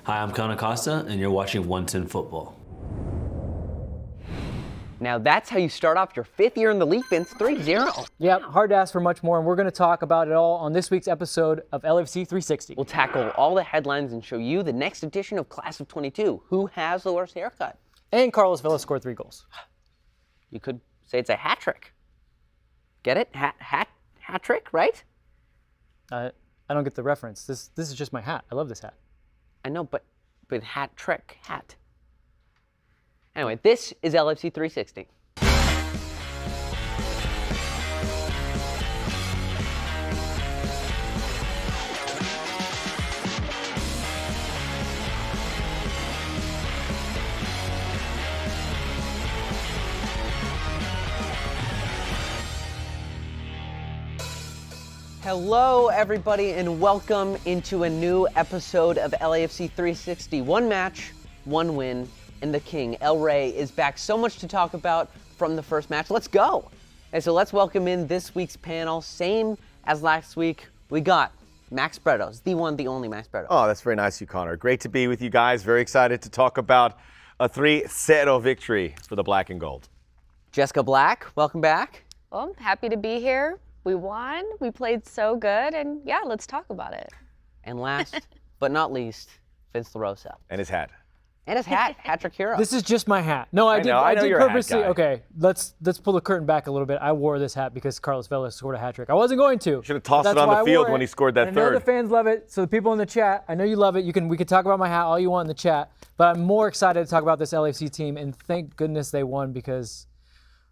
Hi, I'm Con Acosta, and you're watching 110 Football. Now that's how you start off your 5th year in the league, Vince, 3-0. Yep, hard to ask for much more, and we're going to talk about it all on this week's episode of LAFC 360. We'll tackle all the headlines and show you the next edition of Class of 22. Who has the worst haircut? And Carlos Vela scored 3 goals. You could say it's a hat trick. Get it? Hat trick, right? I don't get the reference. This is just my hat. I love this hat. I know, but hat trick, hat. Anyway, this is LAFC 360. Hello, everybody, and welcome into a new episode of LAFC 360. One match, one win, and the King, El Rey, is back. So much to talk about from the first match. Let's go. And so let's welcome in this week's panel. Same as last week, we got Max Bretos, the one, the only Max Bretos. Oh, that's very nice of you, Connor. Great to be with you guys. Very excited to talk about a 3-0 victory for the Black and Gold. Jessica Black, welcome back. Well, I'm happy to be here. We won, we played so good, and yeah, let's talk about it. And last but not least, Vince Rosa. And his hat. And his hat, Hat Trick Hero. This is just my hat. No, I did you're a hat purposely. guy. Okay, let's pull the curtain back a little bit. I wore this hat because Carlos Vela scored a hat trick. I wasn't going to. Should have tossed That's it on why the I field wore when it. he scored that And I know third. the fans love it, so the people in the chat, I know you love it. We can talk about my hat all you want in the chat, but I'm more excited to talk about this LAFC team, and thank goodness they won because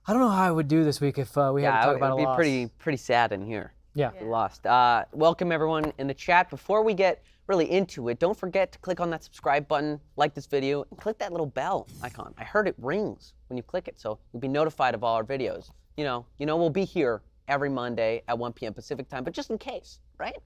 I don't know how I would do this week if we had to talk about a it loss. would be pretty sad in here. Yeah. We lost. Welcome everyone in the chat. Before we get really into it, don't forget to click on that subscribe button, like this video, and click that little bell icon. I heard it rings when you click it, so you'll be notified of all our videos. You know, we'll be here every Monday at 1 p.m. Pacific time, but just in case, right?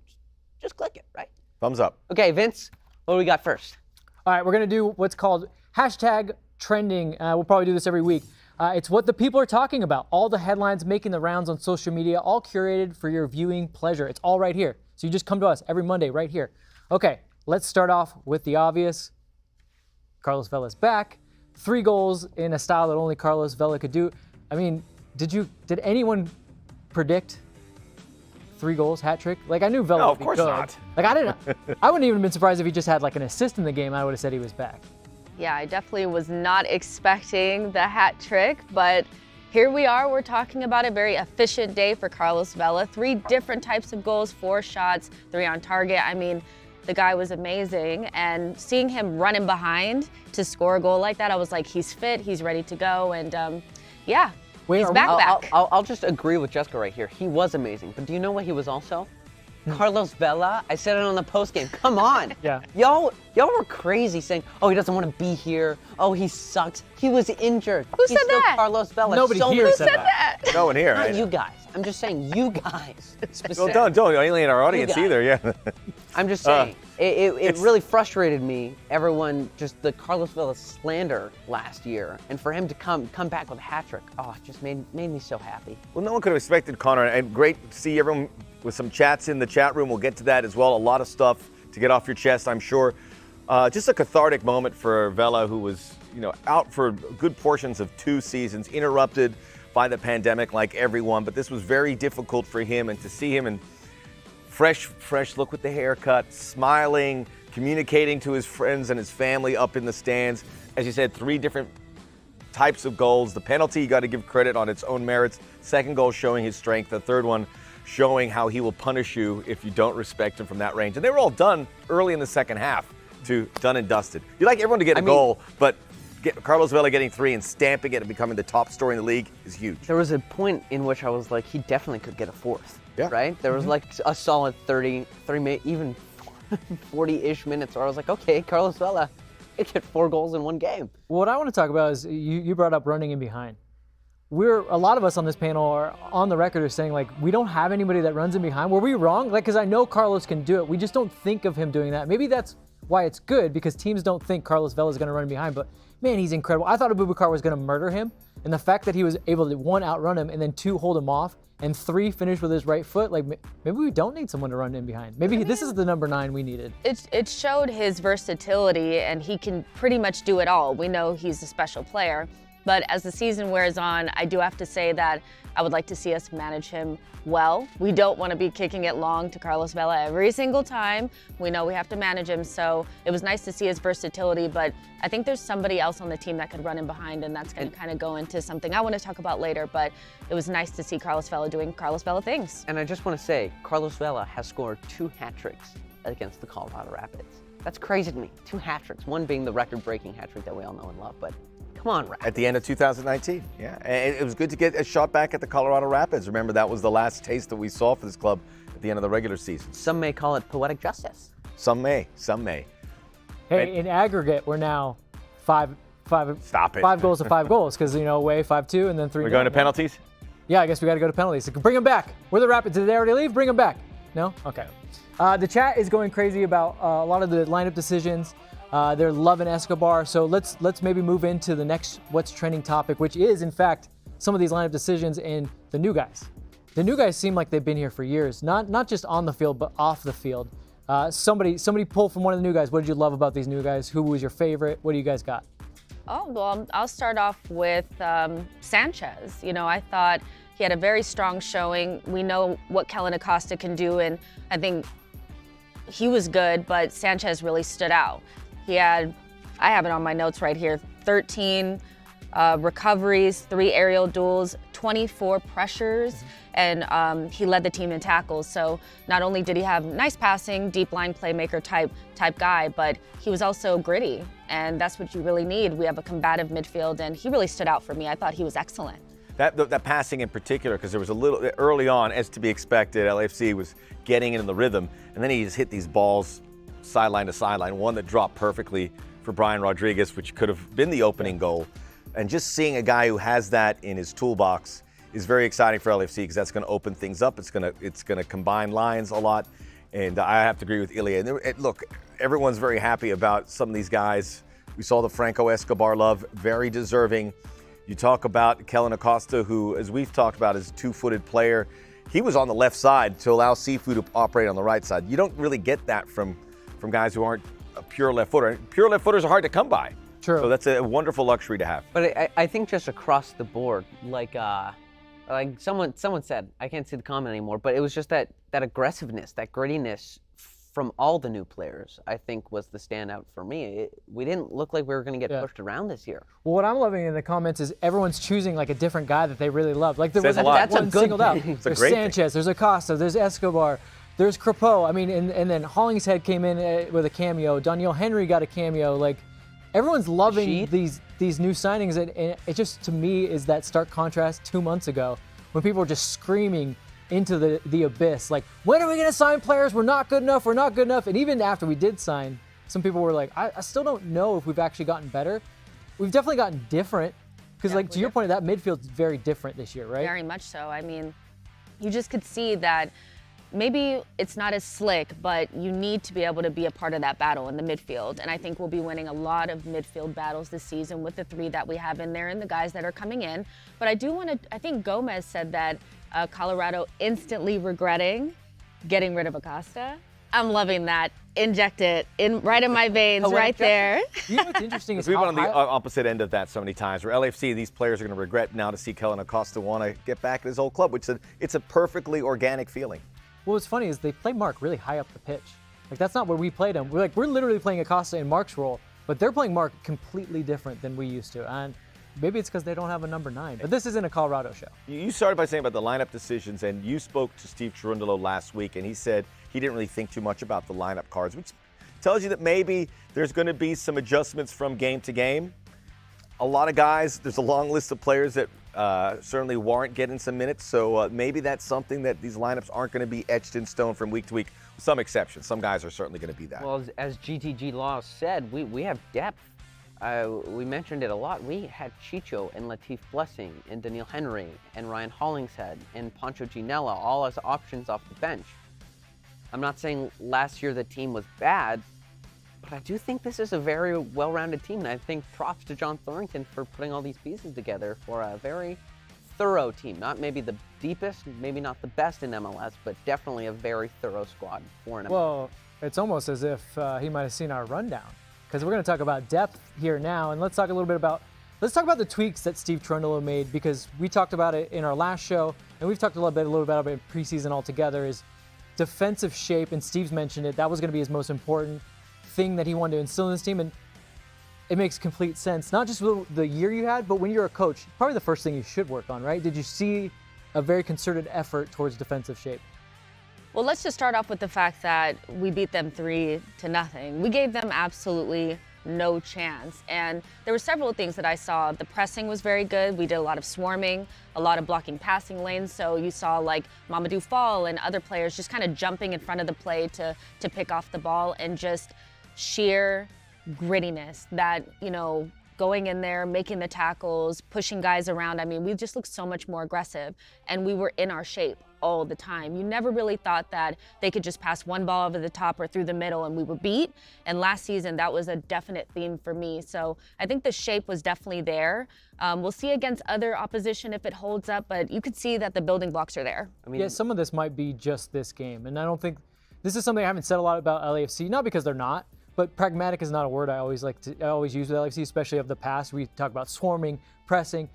Just click it, right? Thumbs up. Okay, Vince, what do we got first? All right, we're going to do what's called hashtag trending. We'll probably do this every week. It's what the people are talking about. All the headlines making the rounds on social media, all curated for your viewing pleasure. It's all right here. So you just come to us every Monday right here. Okay, let's start off with the obvious. Carlos Vela's back. 3 goals in a style that only Carlos Vela could do. I mean, did anyone predict 3 goals, hat trick? Like, I knew Vela No, would of be course good. not. Like, I wouldn't even have been surprised if he just had like an assist in the game. I would have said he was back. Yeah, I definitely was not expecting the hat trick, but here we are. We're talking about a very efficient day for Carlos Vela. 3 different types of goals, 4 shots, 3 on target. I mean, the guy was amazing, and seeing him running behind to score a goal like that, I was like, he's fit, he's ready to go, and yeah, he's back. I'll just agree with Jessica right here. He was amazing, but do you know what he was also? Carlos Vela, I said it on the post game. Come on. Yeah. Y'all were crazy saying, oh, he doesn't want to be here. Oh, he sucks. He was injured. Who He's said still that? Carlos Vela. Nobody so here many- said that. No one here. Not Right? you guys. I'm just saying you guys. Well, specifically. don't alienate our audience guys. either. Yeah. I'm just saying. It really frustrated me, everyone, just the Carlos Vela slander last year. And for him to come back with a hat trick, oh, it just made me so happy. Well, no one could have expected Connor, and great to see everyone with some chats in the chat room. We'll get to that as well. A lot of stuff to get off your chest, I'm sure. Just a cathartic moment for Vela, who was, out for good portions of 2 seasons, interrupted by the pandemic like everyone. But this was very difficult for him, and to see him in fresh look with the haircut, smiling, communicating to his friends and his family up in the stands. As you said, 3 different types of goals. The penalty, you got to give credit on its own merits. Second goal showing his strength. The third one showing how he will punish you if you don't respect him from that range. And they were all done early in the second half, done and dusted. You'd like everyone to get a goal, but Carlos Vela getting 3 and stamping it and becoming the top scorer in the league is huge. There was a point in which I was like, he definitely could get a 4th. Yeah. Right? There was like a solid 30, even 40-ish minutes where I was like, okay, Carlos Vela, he get 4 goals in 1 game. What I want to talk about is you brought up running in behind. A lot of us on this panel are on the record as saying, like, we don't have anybody that runs in behind. Were we wrong? Like, because I know Carlos can do it. We just don't think of him doing that. Maybe that's why it's good, because teams don't think Carlos Vela is going to run in behind. But man, he's incredible. I thought Abubakar was going to murder him. And the fact that he was able to, 1, outrun him, and then 2, hold him off, and 3, finish with his right foot, like maybe we don't need someone to run in behind. Maybe this is the number 9 we needed. It showed his versatility, and he can pretty much do it all. We know he's a special player, but as the season wears on, I do have to say that I would like to see us manage him well. We don't want to be kicking it long to Carlos Vela every single time. We know we have to manage him, so it was nice to see his versatility, but I think there's somebody else on the team that could run in behind, and that's going to kind of go into something I want to talk about later, but it was nice to see Carlos Vela doing Carlos Vela things. And I just want to say, Carlos Vela has scored 2 hat tricks against the Colorado Rapids. That's crazy to me. 2 hat tricks, one being the record-breaking hat trick that we all know and love, but come on, Rapids. At the end of 2019, yeah. And it was good to get a shot back at the Colorado Rapids. Remember, that was the last taste that we saw for this club at the end of the regular season. Some may call it poetic justice. Some may, some may. Hey, in aggregate, we're now 5 Stop it. 5 goals to 5 goals, because, away 5-2, and then 3. We're going to penalties? Yeah, I guess we got to go to penalties. So bring them back. We're the Rapids. Did they already leave? Bring them back. No? Okay. The chat is going crazy about a lot of the lineup decisions. They're loving Escobar. So let's maybe move into the next what's trending topic, which is, in fact, some of these lineup decisions and the new guys. The new guys seem like they've been here for years, not just on the field, but off the field. Somebody pull from one of the new guys. What did you love about these new guys? Who was your favorite? What do you guys got? Oh, well, I'll start off with Sanchez. I thought he had a very strong showing. We know what Kellyn Acosta can do, and I think he was good, but Sanchez really stood out. I have it on my notes right here, 13 recoveries, 3 aerial duels, 24 pressures, and he led the team in tackles. So not only did he have nice passing, deep line playmaker type guy, but he was also gritty, and that's what you really need. We have a combative midfield, and he really stood out for me. I thought he was excellent. That passing in particular, because there was a little early on, as to be expected, LAFC was getting into the rhythm, and then he just hit these balls sideline to sideline, one that dropped perfectly for Brian Rodriguez, which could have been the opening goal. And just seeing a guy who has that in his toolbox is very exciting for LAFC, because that's going to open things up. It's going to combine lines a lot, and I have to agree with Ilya. Look, everyone's very happy about some of these guys. We saw the Franco Escobar love, very deserving. You talk about Kellyn Acosta, who, as we've talked about, is a 2-footed player. He was on the left side to allow Sifu to operate on the right side. You don't really get that from guys who aren't a pure left footer. Pure left footers are hard to come by. True. So that's a wonderful luxury to have. But I think just across the board, like someone said, I can't see the comment anymore, but it was just that aggressiveness, that grittiness from all the new players, I think, was the standout for me. We didn't look like we were going to get pushed around this year. Well, what I'm loving in the comments is everyone's choosing like a different guy that they really love. Like there Says wasn't a lot. that That's a one good singled out. thing. It's a There's great Sanchez, there's Acosta, there's Escobar, there's Crepeau. I mean, and then Hollingshead came in with a cameo. Daniel Henry got a cameo. Like everyone's loving these new signings, and it just, to me, is that stark contrast 2 months ago when people were just screaming into the abyss, like, when are we going to sign players? We're not good enough. We're not good enough. And even after we did sign, some people were like, I still don't know if we've actually gotten better. We've definitely gotten different, because to your point, that midfield's very different this year, right? Very much so. I mean, you just could see that maybe it's not as slick, but you need to be able to be a part of that battle in the midfield. And I think we'll be winning a lot of midfield battles this season with the 3 that we have in there and the guys that are coming in. But I think Gomez said that Colorado instantly regretting getting rid of Acosta. I'm loving that. Inject it right in my veins, right there. You know what's interesting is We've how been on the opposite end of that so many times, where LAFC, these players are going to regret now to see Kellyn Acosta want to get back at his old club, which it's a perfectly organic feeling. Well, what's funny is they play Mark really high up the pitch. Like that's not where we played him. We're literally playing Acosta in Mark's role, but they're playing Mark completely different than we used to. And maybe it's because they don't have a number 9. But this isn't a Colorado show. You started by saying about the lineup decisions, and you spoke to Steve Cherundolo last week, and he said he didn't really think too much about the lineup cards, which tells you that maybe there's going to be some adjustments from game to game. A lot of guys, there's a long list of players that certainly warrant getting some minutes, so maybe that's something that these lineups aren't going to be etched in stone from week to week. Some exceptions. Some guys are certainly going to be that. Well, as GTG Law said, we have depth. We mentioned it a lot. We had Chicho and Latif Blessing and Daniel Henry and Ryan Hollingshead and Pancho Ginella all as options off the bench. I'm not saying last year the team was bad, But I do think this is a very well-rounded team, and I think props to John Thornton for putting all these pieces together for a very thorough team. Not maybe the deepest, maybe not the best in MLS, but definitely a very thorough squad for an MLS. Well, it's almost as if he might have seen our rundown, because we're going to talk about depth here now, and let's talk about the tweaks that Steve Trundle made, because we talked about it in our last show, and we've talked a little bit about it in preseason altogether, is defensive shape, and Steve's mentioned it. That was going to be his most important thing that he wanted to instill in this team, and it makes complete sense. Not just the year you had, but when you're a coach, probably the first thing you should work on, right? Did you see a very concerted effort towards defensive shape? Well, let's just start off with the fact that we beat them 3-0. We gave them absolutely no chance. And there were several things that I saw. The pressing was very good. We did a lot of swarming, a lot of blocking passing lanes. So you saw like Mamadou Fall and other players just kind of jumping in front of the play to pick off the ball, and just sheer grittiness that, going in there, making the tackles, pushing guys around. I mean, we just looked so much more aggressive, and we were in our shape all the time. You never really thought that they could just pass one ball over the top or through the middle and we were beat. And last season, that was a definite theme for me. So I think the shape was definitely there. We'll see against other opposition if it holds up, but you could see that the building blocks are there. I mean, yeah, some of this might be just this game. And I don't think, this is something I haven't said a lot about LAFC, not because they're not, but pragmatic is not a word I always use with LAFC, especially of the past. We talk about swarming, pressing,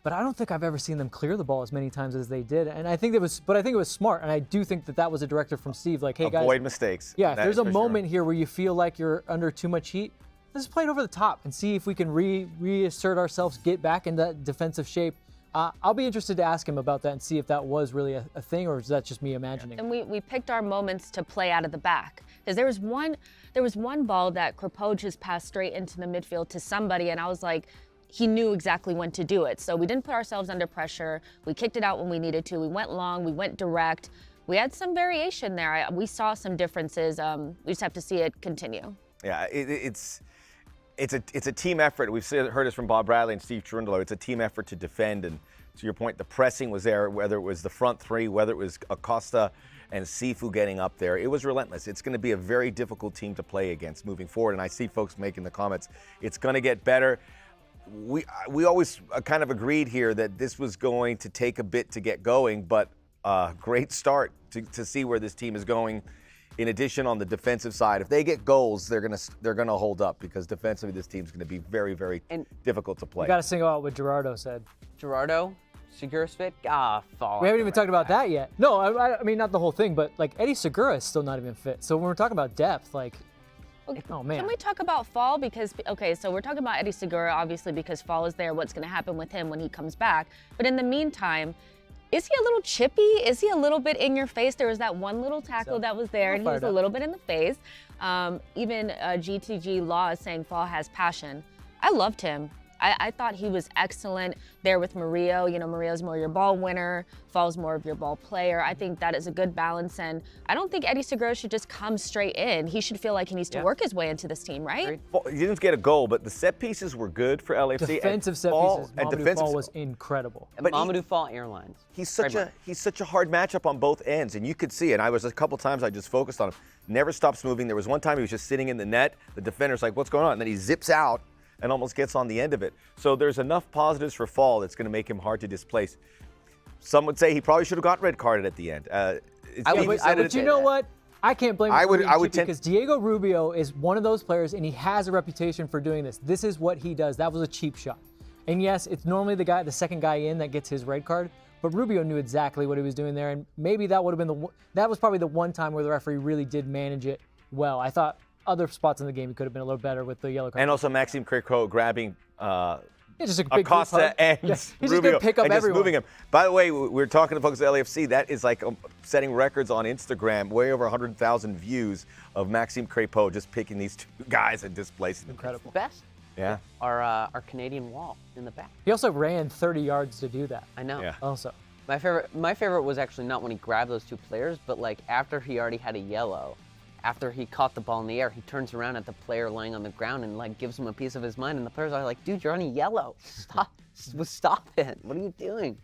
but I don't think I've ever seen them clear the ball as many times as they did. And I think it was smart. And I do think that was a directive from Steve. Like, hey guys, avoid mistakes. Yeah, if there's a moment here where you feel like you're under too much heat, let's play it over the top and see if we can reassert ourselves, get back in that defensive shape. I'll be interested to ask him about that and see if that was really a thing, or is that just me imagining? And we picked our moments to play out of the back, because there was one ball that Crepeau just passed straight into the midfield to somebody, and I was like, he knew exactly when to do it. So we didn't put ourselves under pressure. We kicked it out when we needed to. We went long. We went direct. We had some variation there. We saw some differences. We just have to see it continue. Yeah, it's a team effort. We've heard this from Bob Bradley and Steve Cherundolo. It's a team effort to defend, and to your point, the pressing was there, whether it was the front three, whether it was Acosta and Sifu getting up there. It was relentless. It's going to be a very difficult team to play against moving forward, and I see folks making the comments, it's going to get better. We always kind of agreed here that this was going to take a bit to get going, but great start to see where this team is going. In addition, on the defensive side, if they get goals, they're gonna hold up, because defensively this team's gonna be very, very difficult to play. You got to single out what Gerardo said. Gerardo, Segura's fit. Fall. We haven't even talked about that yet. No, I mean not the whole thing, but like Eddie Segura is still not even fit. So when we're talking about depth, like, oh man. Can we talk about Fall? Because, okay, so we're talking about Eddie Segura, obviously, because Fall is there. What's going to happen with him when he comes back? But in the meantime, is he a little chippy? Is he a little bit in your face? There was that one little tackle that was there, and he was a little bit in the face. Even GTG Law is saying Fall has passion. I loved him. I thought he was excellent there with Murillo. Murillo's more your ball winner, Fall's more of your ball player. I think that is a good balance, and I don't think Eddie Segura should just come straight in. He should feel like he needs to work his way into this team, right? He didn't get a goal, but the set pieces were good for LAFC. Defensive set pieces. Mamadou Fall was incredible. And Mamadou Fall Airlines. He's such a hard matchup on both ends, and you could see it. I was a couple times I just focused on him. Never stops moving. There was one time he was just sitting in the net. The defender's like, "What's going on?" And then he zips out and almost gets on the end of it. So there's enough positives for Fall that's going to make him hard to displace. Some would say he probably should have got red carded at the end. But you know what? I can't blame him because Diego Rubio is one of those players, and he has a reputation for doing this. This is what he does. That was a cheap shot. And yes, it's normally the second guy in that gets his red card, but Rubio knew exactly what he was doing there, and maybe that would have been that was probably the one time where the referee really did manage it well. I thought other spots in the game he could have been a little better with the yellow card. And also Maxime Crepeau grabbing just a big Acosta and he's Rubio just pick up and just everyone. moving him. By the way, we're talking to folks at LAFC. That is like setting records on Instagram. Way over 100,000 views of Maxime Crepeau just picking these two guys and displacing them. Incredible. Best. Yeah. Our Canadian wall in the back. He also ran 30 yards to do that. I know. Yeah. Also. My favorite was actually not when he grabbed those two players, but like after he already had a yellow. After he caught the ball in the air, he turns around at the player laying on the ground and like gives him a piece of his mind. And the players are like, "Dude, you're on a yellow. Stop it. What are you doing?"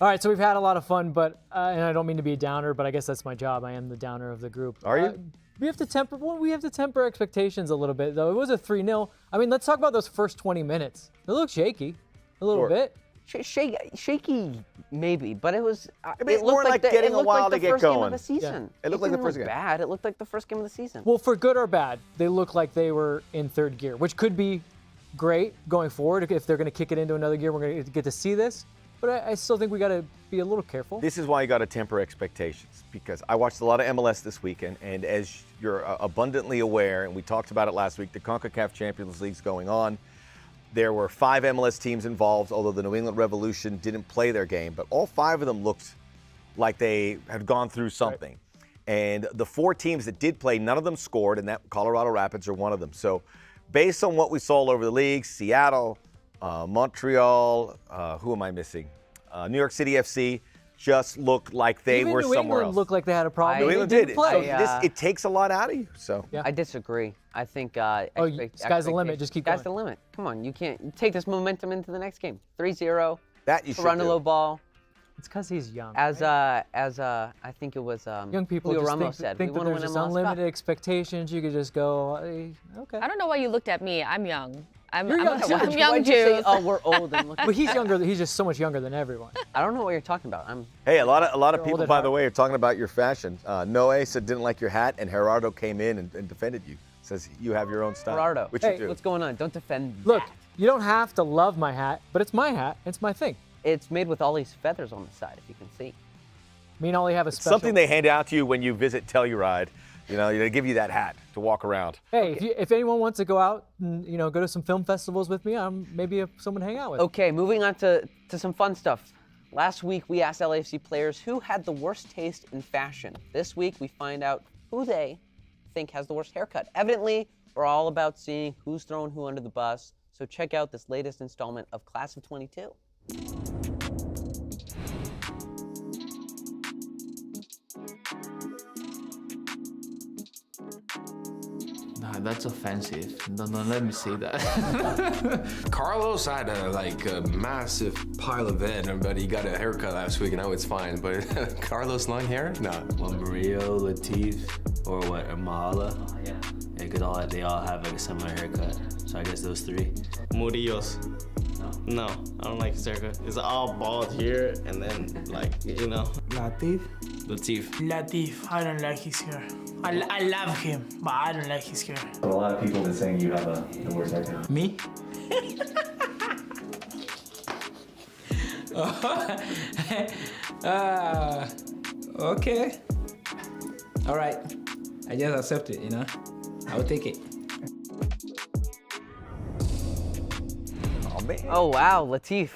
All right, so we've had a lot of fun, but and I don't mean to be a downer, but I guess that's my job. I am the downer of the group. Are you? We have to temper expectations a little bit, though. It was a 3-0. I mean, let's talk about those first 20 minutes. It looked shaky, a little bit. Shaky, maybe, but it was. It's more like getting a while to get going. It season. It looked like the first game. Bad. It looked like the first game of the season. Well, for good or bad, they look like they were in third gear, which could be great going forward. If they're going to kick it into another gear, we're going to get to see this. But I still think we got to be a little careful. This is why you got to temper expectations, because I watched a lot of MLS this weekend, and as you're abundantly aware, and we talked about it last week, the CONCACAF Champions League's going on. There were 5 MLS teams involved, although the New England Revolution didn't play their game, but all 5 of them looked like they had gone through something. Right. And the 4 teams that did play, none of them scored, and that Colorado Rapids are one of them. So based on what we saw all over the league, Seattle, Montreal, who am I missing? New York City FC just looked like they were somewhere else. New England looked like they had a problem. New England did. So it takes a lot out of you. So I disagree. I think sky's the limit. Just keep going. Sky's the limit. Come on, you can't take this momentum into the next game. 3-0. That you should run a low ball. It's because he's young. As I think it was young people Julio just Ramos said, think that there's just unlimited expectations. You could just go, okay. I don't know why you looked at me. I'm young. I'm young. young Why'd too. You say, oh, we're old. But he's younger. He's just so much younger than everyone. I don't know what you're talking about. Hey, a lot of people, by the way, are talking about your fashion. Noe said didn't like your hat, and Gerardo came in and defended you. Says you have your own style. Gerardo, which you do. What's going on? Don't defend Look, that. you don't have to love my hat, but it's my hat. It's my thing. It's made with all these feathers on the side, if you can see. Me and Ollie have a special. Something they hand out to you when you visit Telluride. You know, they give you that hat to walk around. Hey, if anyone wants to go out and go to some film festivals with me, I'm maybe someone to hang out with. Okay, moving on to some fun stuff. Last week we asked LAFC players who had the worst taste in fashion. This week we find out who they think has the worst haircut. Evidently, we're all about seeing who's throwing who under the bus. So check out this latest installment of Class of 22. Nah, that's offensive. Don't let me say that. Carlos had a massive pile of it, but he got a haircut last week, and now it's fine. But Carlos long hair? Nah. Well, Murillo, Latif, or what, or Mahala? Yeah, because they all have like a similar haircut. So I guess those 3. Murillo's. No, I don't like his haircut. It's all bald here, and then Latif? Latif. I don't like his hair. I love him, but I don't like his hair. But a lot of people have been saying you have the worst haircut. Me? Okay. All right. I just accept it, I will take it. Oh, man. Oh, wow, Latif.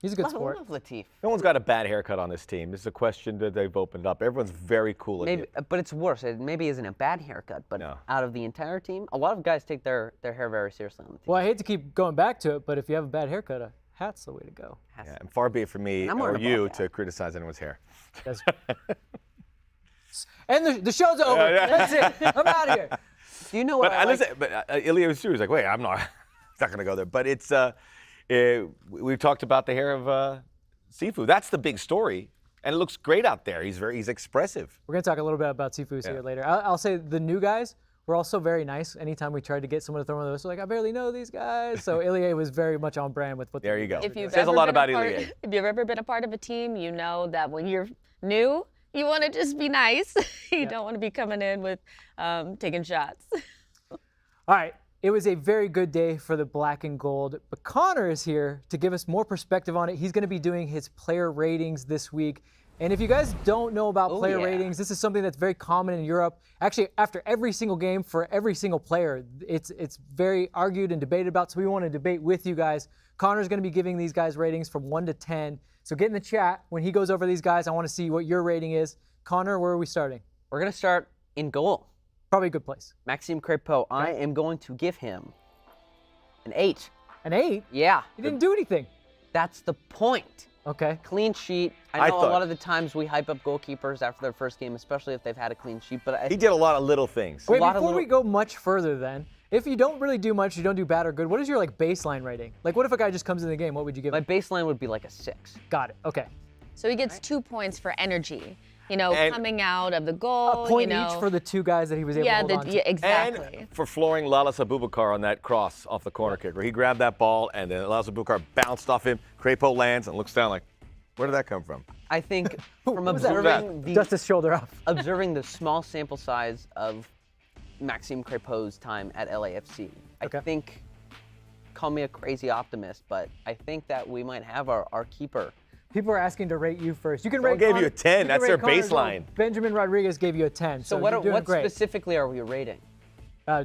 He's a good I sport. love Latif. No one's got a bad haircut on this team. This is a question that they've opened up. Everyone's very cool at Maybe, it. but it's worse. It maybe isn't a bad haircut, but No. out of the entire team, a lot of guys take their hair very seriously on the team. Well, I hate to keep going back to it, but if you have a bad haircut, a hat's the way to go. Yeah, and far be it from me I'm or worried you about to criticize anyone's hair. That's- and the show's over. Yeah. That's it. I'm out of here. Do you know what Ilya was true. He's like, wait, I'm not going to go there. But it's we've talked about the hair of Sifu. That's the big story, and it looks great out there. He's expressive. We're going to talk a little bit about Sifu here later. I'll say the new guys were also very nice. Anytime we tried to get someone to throw one of those, like, I barely know these guys. So Ilya was very much on brand with what There you go. If you've Says a ever lot been about part- Ilya. If you've ever been a part of a team, you know that when you're new, you want to just be nice. You don't want to be coming in with taking shots. All right. It was a very good day for the black and gold, but Connor is here to give us more perspective on it. He's going to be doing his player ratings this week. And if you guys don't know about player ratings, this is something that's very common in Europe. Actually, after every single game for every single player, it's very argued and debated about, so we want to debate with you guys. Connor's going to be giving these guys ratings from 1 to 10. So get in the chat. When he goes over these guys, I want to see what your rating is. Connor, where are we starting? We're going to start in goal. Probably a good place. Maxime Crépeau, I am going to give him an 8. An 8? Yeah. He didn't do anything. That's the point. Okay. Clean sheet. I know a lot of the times we hype up goalkeepers after their first game, especially if they've had a clean sheet. But He did a lot of little things. Wait, before we go much further then, if you don't really do much, you don't do bad or good, what is your baseline rating? Like, what if a guy just comes in the game? What would you give my him? baseline would be like a 6. Got it. Okay. So he gets 2 points for energy. You know, And- coming out of the goal. A point you know. each for the 2 guys that he was able to hold on to. Yeah, exactly. And for flooring Lalas Abubakar on that cross off the corner kick, where he grabbed that ball and then Lalas Abubakar bounced off him. Crepeau lands and looks down like, where did that come from? I think from What was that? Just his shoulder off. observing the small sample size of Maxime Crepeau's time at LAFC, Okay. I think, call me a crazy optimist, but I think that we might have our keeper. People are asking to rate you first. You can Someone rate. gave you a 10. can That's rate their Connor as well. baseline. Benjamin Rodriguez gave you a 10. So you're doing what great. specifically are we rating?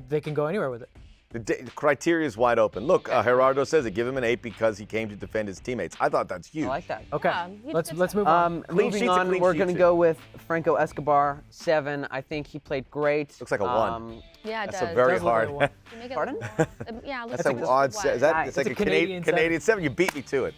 They can go anywhere with it. The criteria is wide open. Look, Gerardo says it. Give him an 8 because he came to defend his teammates. I thought that's huge. I like that. Okay. you let's did move on. Clean Moving sheet's a on, clean we're sheet, going to too. go with Franco Escobar, 7. I think he played great. Looks like a 1. Yeah, it That's does. a very Does look like hard. a one. You make it Pardon? Yeah, That's let's an do odd. this. Is that? It's It's like a a Canadian Canadian 7. You beat me to it.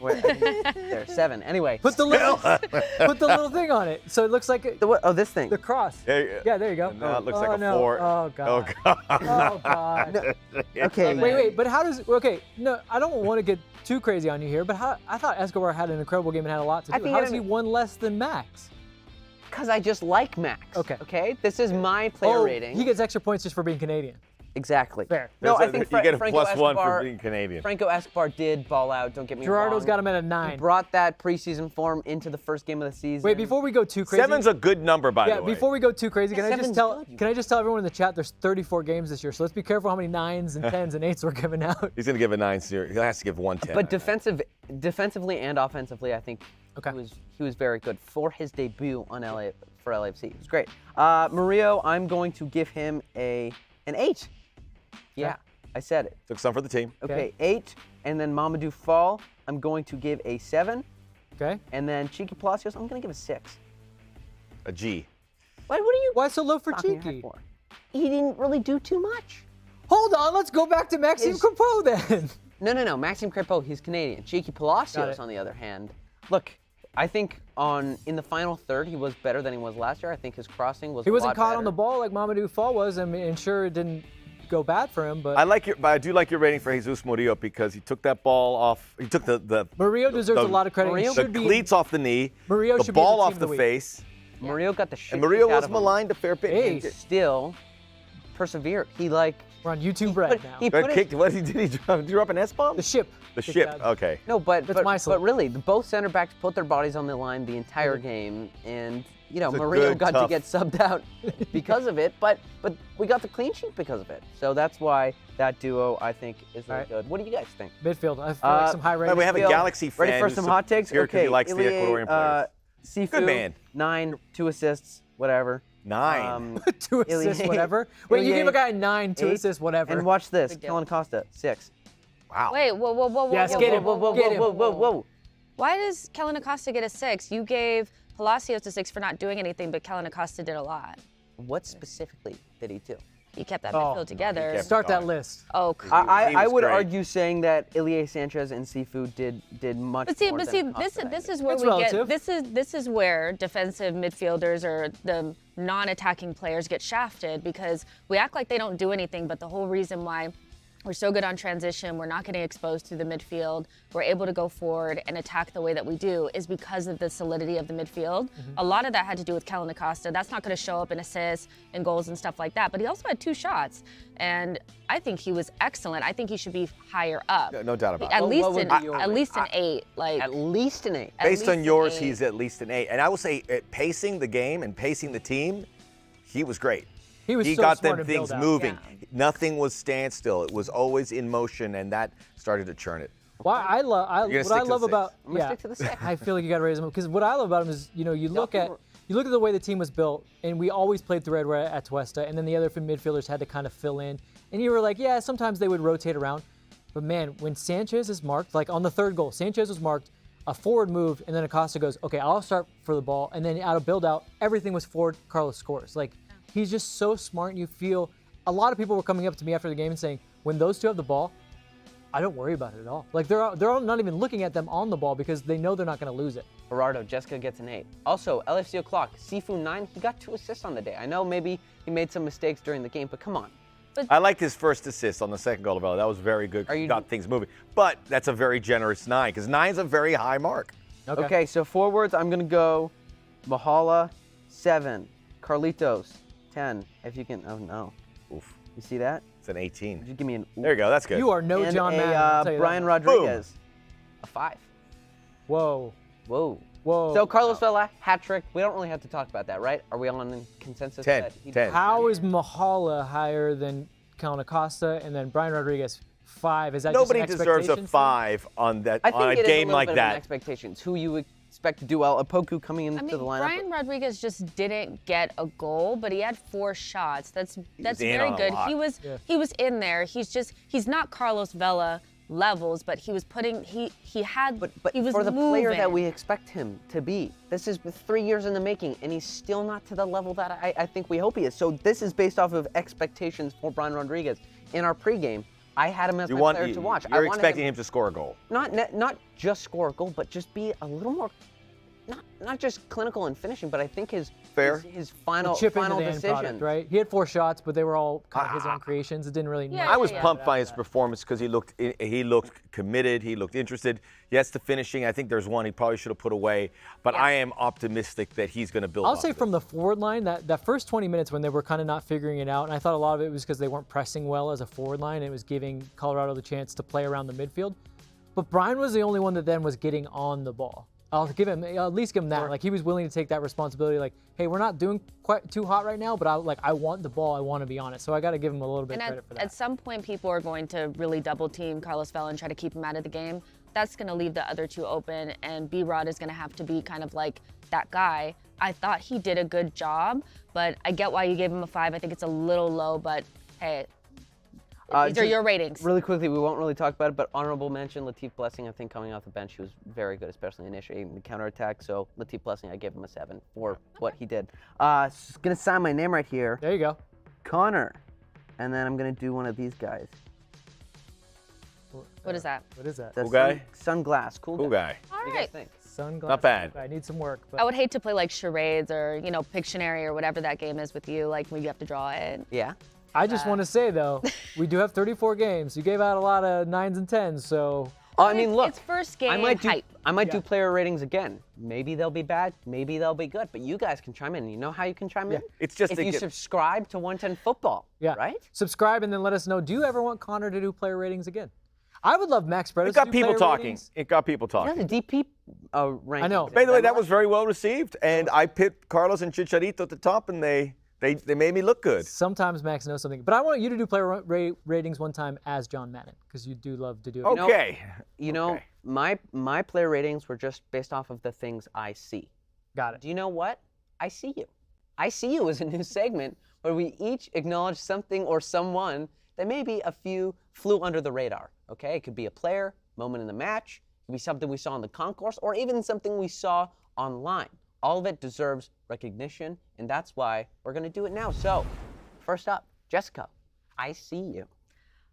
There, 7. Anyway. Put the little thing on it, so it looks like This thing. the cross. Yeah, Yeah, there you go. And now it looks Oh, like a no. 4. Oh god. Oh god. Oh god. Okay. Wait, but how does? Okay, no, I don't want to get too crazy on you here, but I thought Escobar had an incredible game and had a lot to I do. think How he is had he one less than Max? Because I just like Max. Okay. Okay? This is my player rating. He gets extra points just for being Canadian. Exactly. Fair. No, I There's think you get a Franco +1 Escobar, for being Canadian. Franco Escobar did ball out, don't get me Gerardo's wrong. got him at a He 9. brought that preseason form into the first game of the season. Wait, before we go too crazy. 7's a good number, by yeah, the way. before we go too crazy, can I just 7's tell? good. Can I just tell everyone in the chat? There's 34 games this year, so let's be careful how many 9s and 10s and 8s we're giving out. He's going to give a 9 series. He has to give 1 10. But defensively and offensively, I think Okay. he was very good for his debut on for LAFC. It was great. Murillo, I'm going to give him an 8. Yeah, I said it. Took some for the team. Okay, 8. And then Mamadou Fall, I'm going to give a 7. Okay. And then Cheeky Palacios, I'm going to give a 6. A G. What are you Why so low for knocking your head Cheeky? for? He didn't really do too much. Hold on, let's go back to Maxime Crepeau then. No. Maxime Crepeau, he's Canadian. Cheeky Palacios, it. on the other hand, look, I think in the final third, he was better than he was last year. I think his crossing was He a wasn't lot caught better. on the ball like Mamadou Fall was, and sure, it didn't go bad for him, but But I do like your rating for Jesus Murillo because he took that ball off. He took the Murillo deserves a lot of credit. Murillo He the should be cleats off the knee, Murillo the should be in ball the team off of the the week. face, Murillo got the shit and Murillo kicked out was of him. maligned a fair bit. Hey. Still persevered. He We're on YouTube Red now. he Got put it, kicked. What did he drop an S bomb? The ship. The kicked ship. out. Okay. no, but That's my salute. really, both center backs put their bodies on the line the entire game, and It's a Murillo good, got tough- to get subbed out because of it. But we got the clean sheet because of it. So that's why that duo I think is really right. good. What do you guys think? Midfield. I feel like some high Well, ratings. we have a Midfield. Galaxy fan. Ready for who's some hot takes? here 'cause Okay, he likes the Ilie, Ecuadorian players. Sifu, Good man. 9, 2 assists, whatever. 9. 2 assists, Ilie- whatever. Wait, you Ilie, gave a guy 9, 2 8, assists, whatever. And watch this, Big deal. Kellen Acosta, 6. Wow. Wait, whoa. Yes, get him. Get him. Whoa. Why does Kellen Acosta get a 6? You gave Palacios a 6 for not doing anything, but Kellen Acosta did a lot. What specifically did he do? He kept that Oh, midfield together. kept- Start that list. Oh, I was would great. argue saying that Ilie Sanchez and Sifu did much But see, more than Acosta this did. is where It's we relative. get this is where defensive midfielders or the non-attacking players get shafted because we act like they don't do anything, but the whole reason why we're so good on transition, we're not getting exposed to the midfield, we're able to go forward and attack the way that we do is because of the solidity of the midfield. A lot of that had to do with Kellen Acosta. That's not going to show up in assists and goals and stuff like that, but he also had 2 shots. And I think he was excellent. I think he should be higher up. No doubt about it. At What least would an be your at least an 8. Like At least an 8. at Based least on an yours, 8. he's at least an 8. And I will say, pacing the game and pacing the team, he was great. He was so got smart them to build things out. moving. Yeah. Nothing was standstill. It was always in motion, and that started to churn it. Well, You're gonna what I stick to love the about I'm gonna stick to the 6. I feel like you got to raise him because what I love about him is you look at the way the team was built, and we always played through Red at Tuesta, and then the other midfielders had to kind of fill in, and you were like, yeah, sometimes they would rotate around, but man, when Sanchez is marked, like on the 3rd goal, Sanchez was marked, a forward moved, and then Acosta goes, okay, I'll start for the ball, and then out of build out, everything was forward. Carlos scores. Like he's just so smart, and you feel. A lot of people were coming up to me after the game and saying, when those two have the ball, I don't worry about it at all. Like they're all not even looking at them on the ball because they know they're not going to lose it. Gerardo, Jessica gets an 8. Also, LFC o'clock, Sifu 9, he got 2 assists on the day. I know maybe he made some mistakes during the game, but come on. I liked his first assist on the second goal of Vela. That was very good. Got things moving. But that's a very generous 9 because 9's a very high mark. Okay, so forwards, I'm going to go Mahala, 7. Carlitos, 10. If you can, oh no. Oof. You see that? It's an 18. Did you give me an There you go. That's good. You are no and John Madden. I'll tell you Brian that. Rodriguez, a 5. Whoa. Whoa. Whoa. So Carlos Vela, hat trick. We don't really have to talk about that, right? Are we all on consensus? 10. that he 10. How is Mahala higher than Count Acosta and then Brian Rodriguez 5? Is that Nobody just an deserves a expectations 5 on that I think on a it is game little like bit of an that. expectations. Who you expect to do well? Apoku coming into the lineup. Brian Rodriguez just didn't get a goal, but he had 4 shots. That's in very on a good. lot. He was in there. He's not Carlos Vela levels, but he was putting he had But he was for the player that moving. we expect him to be, this is 3 years in the making, and he's still not to the level that I think we hope he is. So this is based off of expectations for Brian Rodriguez. In our pregame, I had him as my player to watch. I You're wanted expecting him to score a goal. not just score a goal, but just be a little more, not just clinical and finishing, but I think his final chip into final the end decision. product, right? He had 4 shots, but they were all kind of his own creations. It didn't really matter. I was pumped by his performance because he looked committed. He looked interested. Yes, the finishing. I think there's one he probably should have put away. But I am optimistic that he's going to build. I'll say from the forward line, that first 20 minutes when they were kind of not figuring it out, and I thought a lot of it was because they weren't pressing well as a forward line, and it was giving Colorado the chance to play around the midfield. But Brian was the only one that then was getting on the ball. I'll at least give him that. Sure. Like, he was willing to take that responsibility. Like, hey, we're not doing quite too hot right now, but I want the ball. I want to be on it. So I got to give him a little bit of credit for that. At some point, people are going to really double team Carlos Vela and try to keep him out of the game. That's going to leave the other 2 open, and B-Rod is going to have to be kind of like that guy. I thought he did a good job, but I get why you gave him a 5. I think it's a little low, but hey, these are your ratings. Really quickly, we won't really talk about it, but honorable mention, Latif Blessing, I think coming off the bench, he was very good, especially initiating the counterattack. So Latif Blessing, I gave him a 7 for what he did. Going to sign my name right here. There you go. Connor. And then I'm going to do one of these guys. What is that? What is that? The Cool guy? Sunglass. Cool guy. All What do you right. guys think? Sunglasses. Not bad. I need some work. But I would hate to play like charades or, Pictionary or whatever that game is with you, like when you have to draw it. Yeah. I just want to say, though, we do have 34 games. You gave out a lot of 9s and 10s, so. I mean, look. It's first game I might do Yeah. player ratings again. Maybe they'll be bad. Maybe they'll be good. But you guys can chime in. You know how you can chime in? It's just if to you get- subscribe to 110 Football. Yeah. Right? Subscribe and then let us know. Do you ever want Connor to do player ratings again? I would love Max Bretos It got to do people player talking. ratings. It got people You know, talking. the DP ranking. I know. By the way, that was very well received, and I picked Carlos and Chicharito at the top, and they made me look good. Sometimes Max knows something. But I want you to do player ratings one time as John Madden, because you do love to do it. Okay. You know, my player ratings were just based off of the things I see. Got it. Do you know what? I see you. I see you is a new segment where we each acknowledge something or someone that maybe a few flew under the radar. Okay, it could be a player, moment in the match, it could be something we saw in the concourse, or even something we saw online. All of it deserves recognition, and that's why we're gonna do it now. So, first up, Jessica, I see you.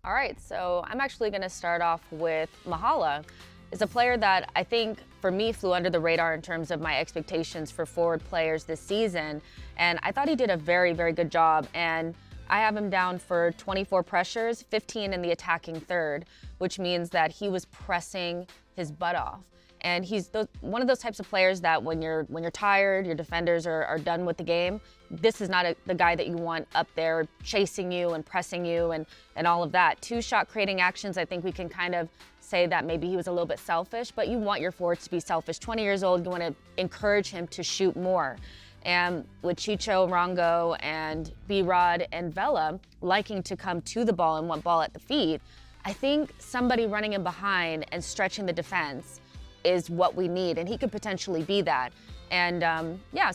All right, so I'm actually going to start off with Mahala. Is a player that I think, for me, flew under the radar in terms of my expectations for forward players this season. And I thought he did a very, very good job. And I have him down for 24 pressures, 15 in the attacking third, which means that he was pressing his butt off. And he's one of those types of players that when you're tired, your defenders are done with the game, this is not the guy that you want up there chasing you and pressing you and all of that. 2-shot creating actions, I think we can kind of say that maybe he was a little bit selfish, but you want your forwards to be selfish. 20 years old, you want to encourage him to shoot more. And with Chicho, Rongo, and B-Rod, and Vela liking to come to the ball and want ball at the feet, I think somebody running in behind and stretching the defense is what we need, and he could potentially be that. And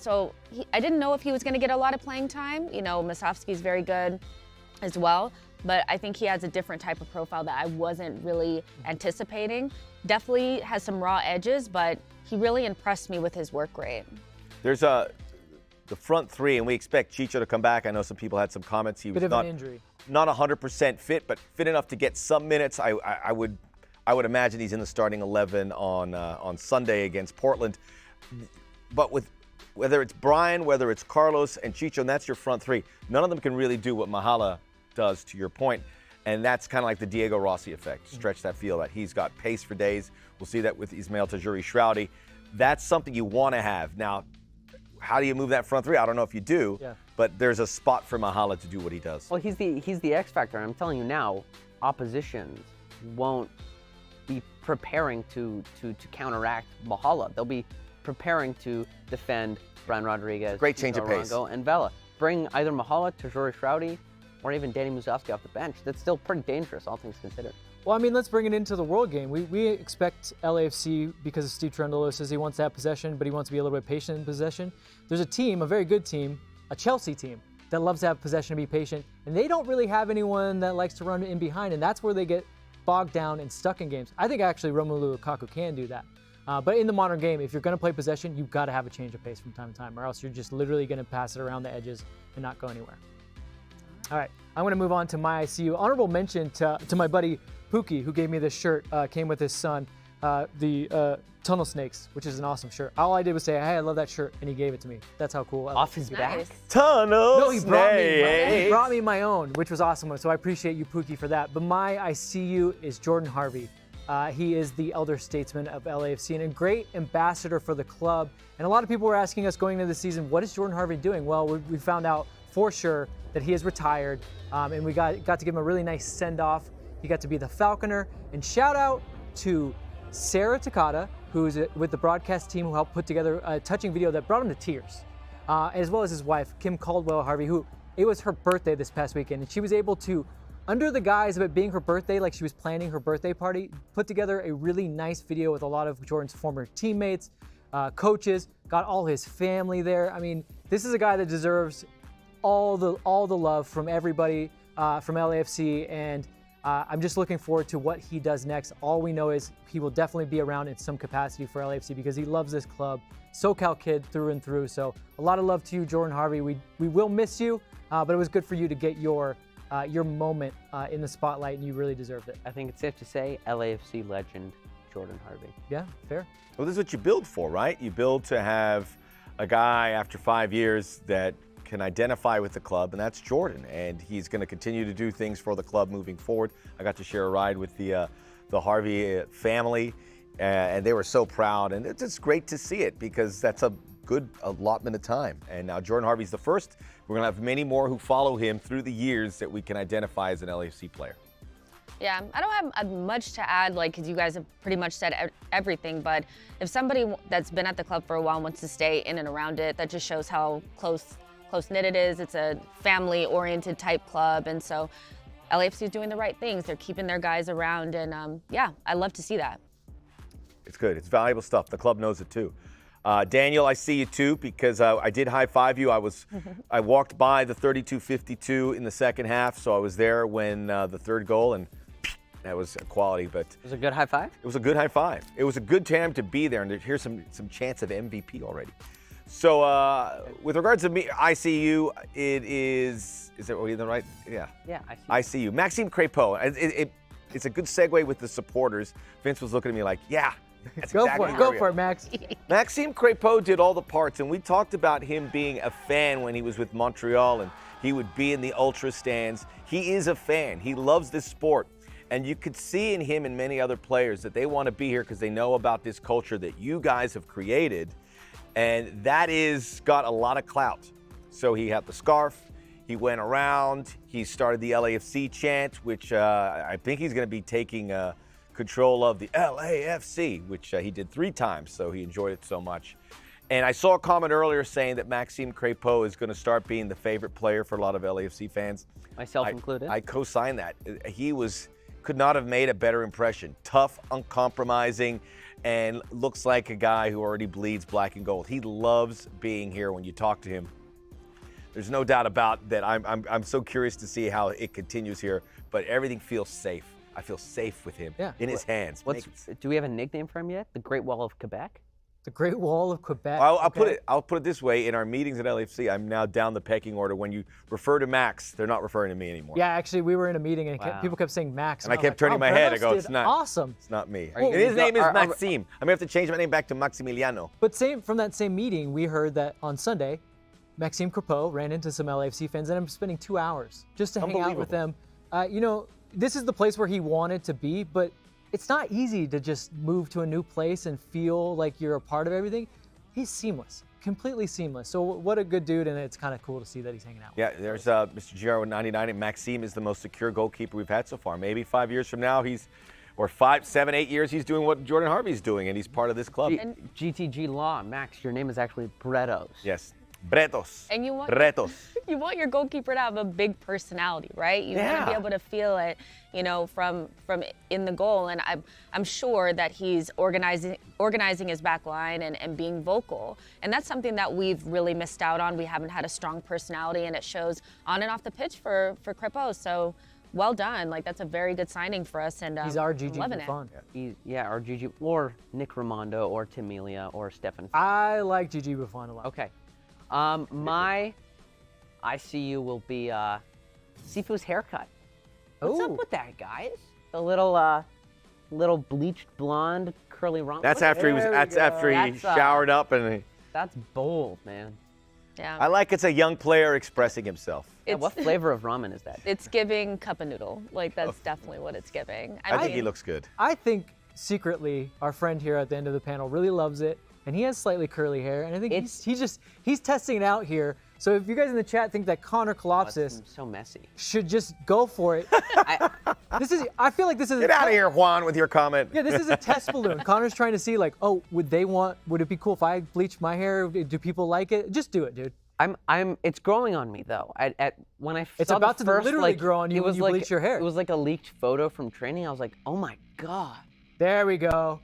so I didn't know if he was going to get a lot of playing time. You know, Masovsky's very good as well, but I think he has a different type of profile that I wasn't really anticipating. Definitely has some raw edges, but he really impressed me with his work rate. There's the front three, and we expect Chicho to come back. I know some people had some comments. He was Bit of an injury. Not 100% fit, but fit enough to get some minutes. I would imagine he's in the starting 11 on Sunday against Portland. But with whether it's Brian, whether it's Carlos and Chicho, and that's your front three, none of them can really do what Mahala does, to your point. And that's kind of like the Diego Rossi effect. Stretch that field out. He's got pace for days. We'll see that with Ismail Tajuri Shroudy. That's something you want to have. Now, how do you move that front three? I don't know if you do, but there's a spot for Mahala to do what he does. Well, he's the X factor, and I'm telling you now, oppositions won't be preparing to counteract Mahala. They'll be preparing to defend Brian Rodriguez, Great change of pace, and Vela. Bring either Mahala, Tajori Shroudy, or even Danny Musovski off the bench. That's still pretty dangerous, all things considered. Well, I mean, let's bring it into the world game. We expect LAFC, because of Steve Cherundolo says he wants to have possession, but he wants to be a little bit patient in possession. There's a team, a very good team, a Chelsea team, that loves to have possession and be patient, and they don't really have anyone that likes to run in behind, and that's where they get bogged down and stuck in games. I think actually Romelu Lukaku can do that. But in the modern game, if you're going to play possession, you've got to have a change of pace from time to time, or else you're just literally going to pass it around the edges and not go anywhere. All right, I'm going to move on to my ICU. Honorable mention to my buddy Pookie, who gave me this shirt, came with his son, the Tunnel Snakes, which is an awesome shirt. All I did was say, hey, I love that shirt, and he gave it to me. That's how cool. Off his back? Tunnel No, he brought me my own, which was awesome. So I appreciate you, Pookie, for that. But my ICU is Jordan Harvey. He is the elder statesman of LAFC and a great ambassador for the club. And a lot of people were asking us going into the season, what is Jordan Harvey doing? Well, we found out for sure that he is retired, and we got to give him a really nice send-off. He got to be the Falconer. And shout out to Sarah Takata, who's with the broadcast team who helped put together a touching video that brought him to tears, as well as his wife, Kim Caldwell Harvey, who it was her birthday this past weekend, and she was able to, under the guise of it being her birthday, like she was planning her birthday party, put together a really nice video with a lot of Jordan's former teammates, coaches, got all his family there. I mean, this is a guy that deserves all the love from everybody from LAFC, and I'm just looking forward to what he does next. All we know is he will definitely be around in some capacity for LAFC because he loves this club. SoCal kid through and through. So a lot of love to you, Jordan Harvey. We will miss you, but it was good for you to get your moment in the spotlight, and you really deserved it. I think it's safe to say LAFC legend Jordan Harvey. Yeah, fair. Well, this is what you build for, right? You build to have a guy after 5 years that can identify with the club, and that's Jordan, and he's going to continue to do things for the club moving forward. I got to share a ride with the Harvey family, and they were so proud, and it's just great to see it because that's a good allotment of time. And now Jordan Harvey's the first. We're going to have many more who follow him through the years that we can identify as an LAFC player. Yeah, I don't have much to add, because you guys have pretty much said everything, but if somebody that's been at the club for a while wants to stay in and around it, that just shows how close-knit it is. It's a family-oriented type club, and so LAFC is doing the right things. They're keeping their guys around, and yeah, I love to see that. It's good. It's valuable stuff. The club knows it too. Daniel, I see you too because I did high-five you. I walked by the 32-52 in the second half, so I was there when the third goal, and that was quality. But it was a good high five? It was a good high five. It was a good time to be there, and to hear some chance of MVP already. So with regards to me, ICU, it is it the right? Yeah. Yeah, ICU. Maxime Crépeau. It's a good segue with the supporters. Vince was looking at me like, yeah. That's Go exactly for it, Max. Maxime Crépeau did all the parts, and we talked about him being a fan when he was with Montreal, and he would be in the ultra stands. He is a fan. He loves this sport, and you could see in him and many other players that they want to be here because they know about this culture that you guys have created, and that is got a lot of clout. So he had the scarf. He went around. He started the LAFC chant, which I think he's going to be taking control of the LAFC, which he did 3 times, so he enjoyed it so much. And I saw a comment earlier saying that Maxime Crépeau is going to start being the favorite player for a lot of LAFC fans. Myself included. I co-sign that. He could not have made a better impression. Tough, uncompromising, and looks like a guy who already bleeds black and gold. He loves being here when you talk to him. There's no doubt about that. I'm so curious to see how it continues here, but everything feels safe. I feel safe with him in his hands. Do we have a nickname for him yet? The Great Wall of Quebec? The Great Wall of Quebec. I'll put it this way. In our meetings at LAFC, I'm now down the pecking order. When you refer to Max, they're not referring to me anymore. Yeah, actually, we were in a meeting and people kept saying Max. And I kept turning my head. I go, it's not. Awesome. It's not me. And his name is Maxime. I'm going to have to change my name back to Maximiliano. But from that same meeting, we heard that on Sunday, Maxime Crépeau ran into some LAFC fans, and I'm spending 2 hours just to hang out with them. This is the place where he wanted to be, but it's not easy to just move to a new place and feel like you're a part of everything. He's seamless, completely seamless. So what a good dude, and it's kind of cool to see that he's hanging out. Yeah, there's Mr. GR99, and Maxime is the most secure goalkeeper we've had so far. Maybe 5 years from now, or 5, 7, 8 years, he's doing what Jordan Harvey's doing, and he's part of this club. GTG Law, Max, your name is actually Bretos. Yes, Bretos. And you want Bretos. your goalkeeper to have a big personality, right? You want to be able to feel it, from in the goal. And I'm sure that he's organizing his back line and being vocal. And that's something that we've really missed out on. We haven't had a strong personality, and it shows on and off the pitch for Crepeau. So well done. Like, that's a very good signing for us. And he's our Gigi loving Buffon. Our Gigi, or Nick Raimondo, or Tim Melia, or Stefan. I like Gigi Buffon a lot. Okay. My ICU will be Sifu's haircut. What's up with that, guys? The little bleached blonde curly rump. That's after he showered up and. That's bold, man. Yeah. I like it's a young player expressing himself. What flavor of ramen is that? It's giving cup of noodle. Like, that's definitely what it's giving. I think he looks good. I think secretly our friend here at the end of the panel really loves it, and he has slightly curly hair, and I think he's testing it out here. So if you guys in the chat think that Connor Kalopsis so messy should just go for it, I feel like this is Get out of here, Juan, with your comment. Yeah, this is a test balloon. Connor's trying to see, like, oh, would it be cool if I bleached my hair? Do people like it? Just do it, dude. It's growing on me though. When I it's saw about the to first, literally grow on you when you bleach your hair. It was like a leaked photo from training. I was like, oh my god. There we go.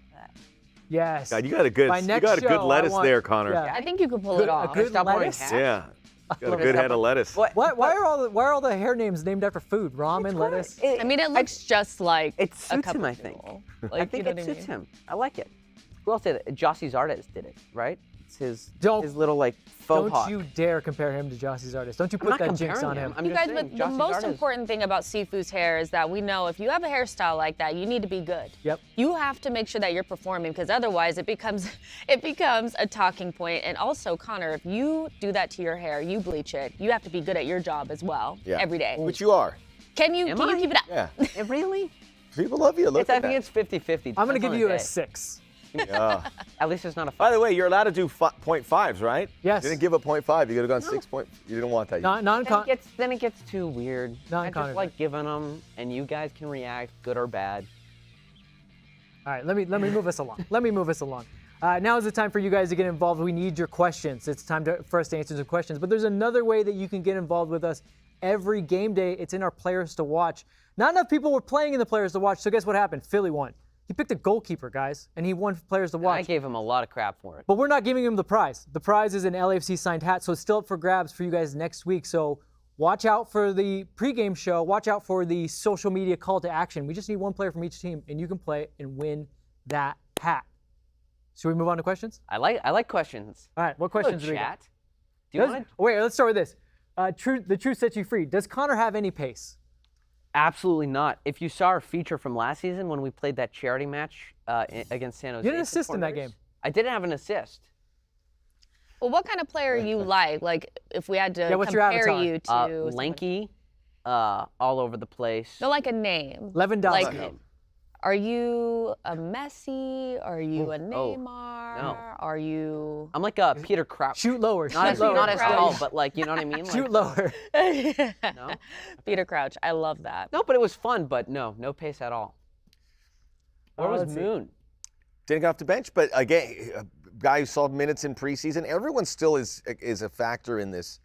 Yes. God, you got a good lettuce there, Connor. Yeah. I think you could pull it off. A good lettuce? Yeah. Got a good head of lettuce. Why are all the hair names named after food? Ramen, lettuce. I mean, it looks just like it suits him. I think. I think it suits him. I like it. Who else did it? Jossie Zardes did it, right? It's his little like faux hawk. Don't you dare compare him to Jossie Zardes. Don't you put that jinx on him. You guys, but the most important thing about Sifu's hair is that we know if you have a hairstyle like that, you need to be good. Yep. You have to make sure that you're performing, because otherwise it becomes a talking point. And also, Connor, if you do that to your hair, you bleach it, you have to be good at your job as well every day. Which you are. Can you keep it up? Yeah. Really? People love you. I think it's 50-50. I'm going to give you a 6. Yeah. At least it's not a 5. By the way, you're allowed to do 0.5s, right? Yes. You didn't give a 0.5. You could have gone 6 point. You didn't want that. Then it gets too weird. I just like giving them, and you guys can react, good or bad. All right, let me move us along. Now is the time for you guys to get involved. We need your questions. It's time for us to answer some questions. But there's another way that you can get involved with us every game day. It's in our Players to Watch. Not enough people were playing in the Players to Watch, so guess what happened? Philly won. He picked a goalkeeper, guys, and he won Players to Watch. I gave him a lot of crap for it. But we're not giving him the prize. The prize is an LAFC signed hat, so it's still up for grabs for you guys next week. So watch out for the pregame show. Watch out for the social media call to action. We just need one player from each team, and you can play and win that hat. Should we move on to questions? I like questions. All right, what questions do we got? Wait, let's start with this. The truth sets you free. Does Connor have any pace? Absolutely not. If you saw our feature from last season when we played that charity match against San Jose. You didn't assist in that game. I didn't have an assist. Well, what kind of player are you like? Like, if we had to compare you to lanky, all over the place. No, like a name. Lewandowski. Like, are you a Messi? Are you a Neymar? No. Are you? I'm like a Peter Crouch. Shoot lower. Not as tall, but like, you know what I mean? Shoot lower. No? Peter Crouch. I love that. No, but it was fun, but no pace at all. Where was Moon? Didn't get off the bench, but again, a guy who saw minutes in preseason. Everyone still is a factor in this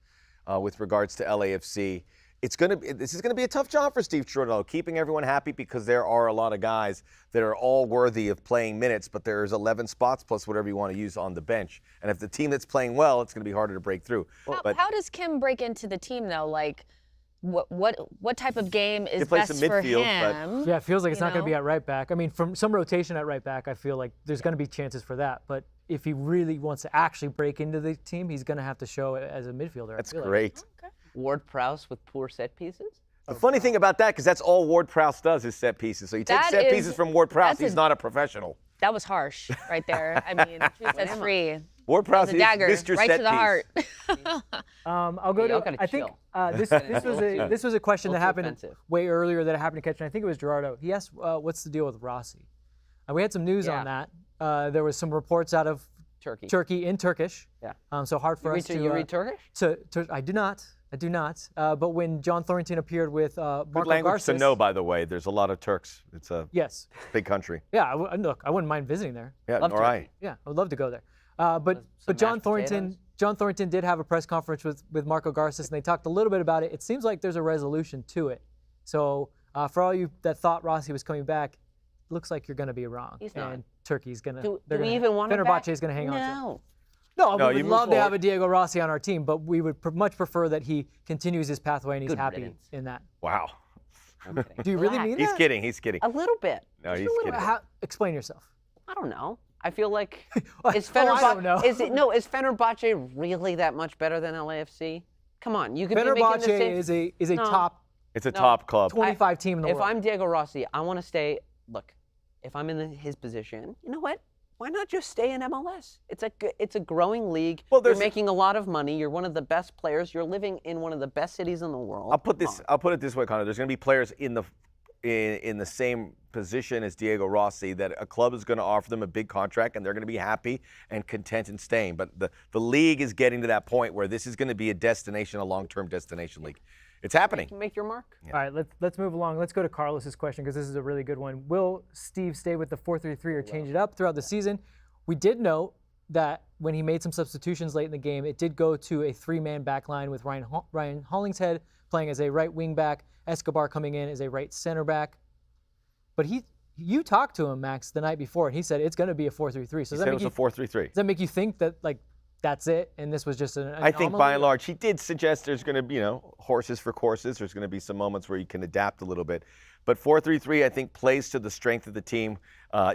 with regards to LAFC. This is gonna be a tough job for Steve Cherundolo, keeping everyone happy, because there are a lot of guys that are all worthy of playing minutes, but there's 11 spots plus whatever you want to use on the bench. And if the team that's playing well, it's gonna be harder to break through. How does Kim break into the team though? Like, what type of game is best for him? Yeah, it feels like it's not going to be at right back. I mean, from some rotation at right back, I feel like there's going to be chances for that. But if he really wants to actually break into the team, he's going to have to show it as a midfielder. That's great. Okay. Ward Prowse with poor set pieces? The funny thing about that, because that's all Ward Prowse does is set pieces. So you take set pieces from Ward Prowse, he's not a professional. That was harsh right there. I mean, truth sets free. Ward Prowse is Mr. right set to the heart. I'll go to. I think this was a question that happened way earlier that I happened to catch, and I think it was Gerardo. He asked, "What's the deal with Rossi?" We had some news on that. There was some reports out of Turkey in Turkish. Yeah. So hard for us to. You read Turkish? I do not. But when John Thornton appeared with Marco Good language Garces, to know, by the way. There's a lot of Turks. It's a big country. Yeah, look, I wouldn't mind visiting there. Yeah, all right. Yeah, I would love to go there. But John Thornton did have a press conference with Marco Garces, and they talked a little bit about it. It seems like there's a resolution to it. So for all you that thought Rossi was coming back, looks like you're going to be wrong. He's not. And Turkey's going to. Do we even want him back? Fenerbahce is going to hang on to it. No. No, we would love to have a Diego Rossi on our team, but we would much prefer that he continues his pathway and he's happy in that. Wow. Do you really mean that? He's kidding. A little bit. No, he's kidding. Explain yourself. I don't know. I feel like is I don't know. Is Fenerbahce really that much better than LAFC? Come on, you could be making the same. Fenerbahce is a top. It's a top club. 25 team in the world. If I'm Diego Rossi, I want to stay. Look, if I'm in his position, you know what? Why not just stay in MLS? It's a growing league. Well, you're making a lot of money. You're one of the best players. You're living in one of the best cities in the world. I'll put it this way, Connor. There's going to be players in the same position as Diego Rossi that a club is going to offer them a big contract, and they're going to be happy and content in staying. But the league is getting to that point where this is going to be a long-term destination league. It's happening. Make your mark. Yeah. All right, let's move along. Let's go to Carlos's question because this is a really good one. Will Steve stay with the 4-3-3 or change it up throughout the season? We did note that when he made some substitutions late in the game, it did go to a 3-man back line with Ryan Hollingshead playing as a right wing back, Escobar coming in as a right center back. But you talked to him, Max, the night before, and he said it's going to be a 4-3-3. So he said it was a 4-3-3. Does that make you think that that's it, and this was just an I think by and large, he did suggest there's going to be, horses for courses. There's going to be some moments where you can adapt a little bit. But 4-3-3, I think, plays to the strength of the team.